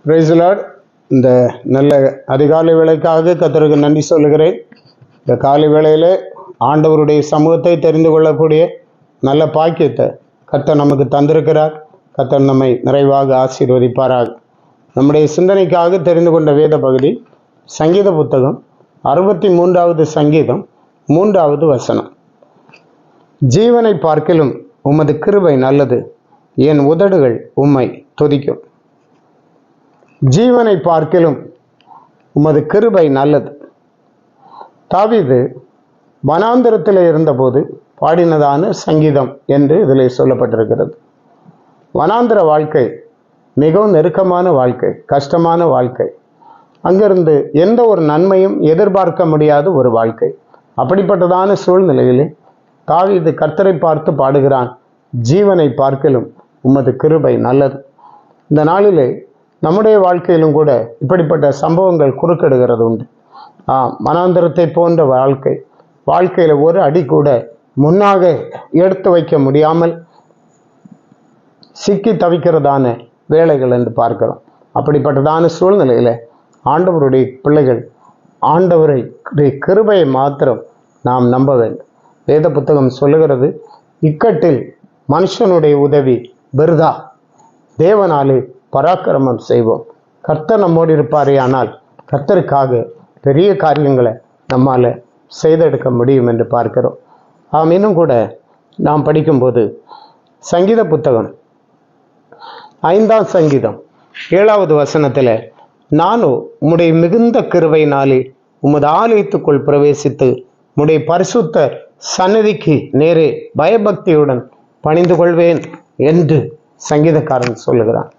Praise the Lord. இந்த நல்ல அதிகாலை வேளைக்காக கர்த்தருக்கு நன்றி சொல்லுகிறேன். இந்த காலை வேளையிலே ஆண்டவருடைய சமூகத்தை தெரிந்து கொள்ளக்கூடிய நல்ல பாக்கியத்தை கர்த்தர் நமக்கு தந்திருக்கிறார். கர்த்தர் நம்மை நிறைவாக ஆசீர்வதிப்பாராக. நம்முடைய சிந்தனைக்காக தெரிந்து கொண்ட வேத பகுதி சங்கீத புத்தகம் 63வது சங்கீதம் 3வது வசனம். ஜீவனை பார்க்கிலும் உமது கிருபை நல்லது, என் உதடுகள் உம்மை துதிக்கும். ஜீவனை பார்க்கிலும் உமது கிருபை நல்லது. தாவீது வனாந்திரத்தில் இருந்தபோது பாடினதான சங்கீதம் என்று இதில் சொல்லப்பட்டிருக்கிறது. வனாந்திர வாழ்க்கை மிகவும் நெருக்கமான வாழ்க்கை, கஷ்டமான வாழ்க்கை. அங்கிருந்து எந்த ஒரு நன்மையும் எதிர்பார்க்க முடியாத ஒரு வாழ்க்கை. அப்படிப்பட்டதான சூழ்நிலையிலே தாவீது கர்த்தரை பார்த்து பாடுகிறான், ஜீவனை பார்க்கிலும் உமது கிருபை நல்லது. இந்த நாளிலே நம்முடைய வாழ்க்கையிலும் கூட இப்படிப்பட்ட சம்பவங்கள் குறுக்கிடுகிறது உண்டு. மனாந்திரத்தை போன்ற வாழ்க்கையில் ஒரு அடி கூட முன்னாக எடுத்து வைக்க முடியாமல் சிக்கி தவிக்கிறதான வேலைகள் என்று பார்க்கிறோம். அப்படிப்பட்டதான சூழ்நிலையில் ஆண்டவருடைய பிள்ளைகள் ஆண்டவருடைய கிருபையை மாத்திரம் நாம் நம்ப வேண்டும். வேத புத்தகம் சொல்லுகிறது, இக்கட்டில் மனுஷனுடைய உதவி விருதா, தேவனாலே பராக்கிரமம் செய்வோம். கர்த்தர் நம்மோடு இருப்பாரே, ஆனால் கர்த்தருக்காக பெரிய காரியங்களை நம்மால் செய்தெடுக்க முடியும் என்று பார்க்கிறோம். இன்னும் கூட நாம் படிக்கும்போது சங்கீத புத்தகம் 5ஆம் சங்கீதம் 7வது வசனத்தில், நானும் உம்முடைய மிகுந்த கிருபையினாலே உமது ஆலயத்துக்குள் பிரவேசித்து உம்முடைய பரிசுத்த சந்நிதிக்கு நேரே பயபக்தியுடன் பணிந்து கொள்வேன் என்று சங்கீதக்காரன் சொல்லுகிறான்.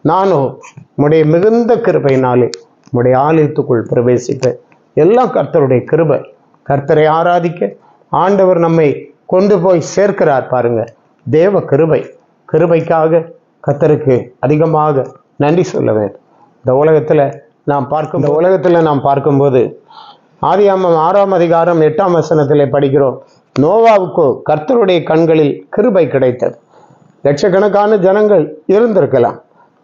நானும் உம்முடைய மிகுந்த கிருபையினாலே உம்முடைய ஆலயத்துக்குள் பிரவேசிப்பேன். எல்லாம் கர்த்தருடைய கிருபை. கர்த்தரை ஆராதிக்க ஆண்டவர் நம்மை கொண்டு போய் சேர்க்கிறார் பாருங்க. தேவ கிருபை. கிருபைக்காக கர்த்தருக்கு அதிகமாக நன்றி சொல்ல வேண்டும். இந்த உலகத்தில் நாம் பார்க்கும்போது ஆதியாகமம் 6ஆம் அதிகாரம் 8ஆம் வசனத்தில் படிக்கிறோம், நோவாவுக்கோ கர்த்தருடைய கண்களில் கிருபை கிடைத்தது. லட்சக்கணக்கான ஜனங்கள் இருந்திருக்கலாம்,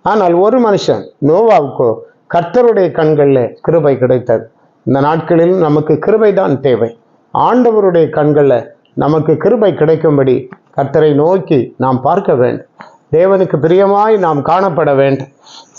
ஆனால் ஒரு மனுஷன் நோவாவுக்கோ கர்த்தருடைய கண்களில் கிருபை கிடைத்தது. இந்த நாட்களில் நமக்கு கிருபை தான் தேவை. ஆண்டவருடைய கண்களில் நமக்கு கிருபை கிடைக்கும்படி கர்த்தரை நோக்கி நாம் பார்க்க வேண்டும். தேவனுக்கு பிரியமாய் நாம் காணப்பட வேண்டும்.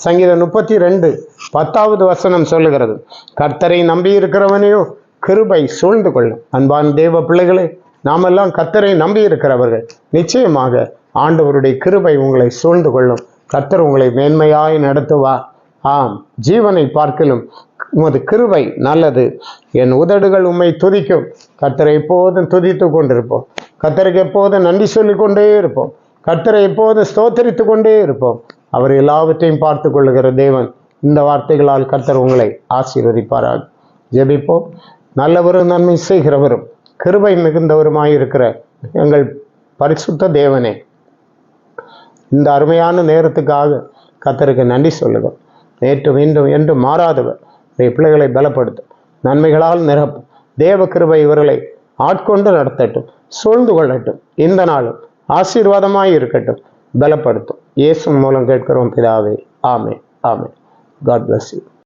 சங்கீதம் 32:10வது வசனம் சொல்லுகிறது, கர்த்தரை நம்பி இருக்கிறவனையோ கிருபை சூழ்ந்து கொள்ளும். அன்பான தேவ பிள்ளைகளே, நாமெல்லாம் கர்த்தரை நம்பி இருக்கிறவர்கள். நிச்சயமாக ஆண்டவருடைய கிருபை உங்களை சூழ்ந்து கொள்ளும். கர்த்தர் உங்களை மேன்மையாய் நடத்துவார். ஜீவனை பார்க்கிலும் உமது கிருபை நல்லது, என் உதடுகள் உம்மை துதிக்கும். கர்த்தரை எப்போதும் துதித்து கொண்டிருப்போம். கர்த்தருக்கு எப்போதும் நன்றி சொல்லிக் கொண்டே இருப்போம். கர்த்தரை எப்போதும் ஸ்தோத்தரித்து கொண்டே இருப்போம். அவர் எல்லாவற்றையும் பார்த்து கொள்ளுகிற தேவன். இந்த வார்த்தைகளால் கர்த்தர் உங்களை ஆசீர்வதிப்பாராக. ஜெபிப்போம். நல்லவரும் நன்மை செய்கிறவரும் கிருபை மிகுந்தவருமாயிருக்கிற எங்கள் பரிசுத்த தேவனே, இந்த அருமையான நேரத்துக்காக கர்த்தருக்கு நன்றி சொல்லுவோம். நேற்று மீண்டும் என்று மாறாதவர் பிள்ளைகளை பலப்படுத்தும், நன்மைகளால் நிரப்பும். தேவ கிருபை இவர்களை ஆட்கொண்டு நடத்தட்டும், சூழ்ந்து கொள்ளட்டும். இந்த நாளும் ஆசீர்வாதமாய் இருக்கட்டும், பலப்படுத்தும். இயேசு மூலம் கேட்கிறோம் பிதாவே. ஆமென். ஆமென். God bless you.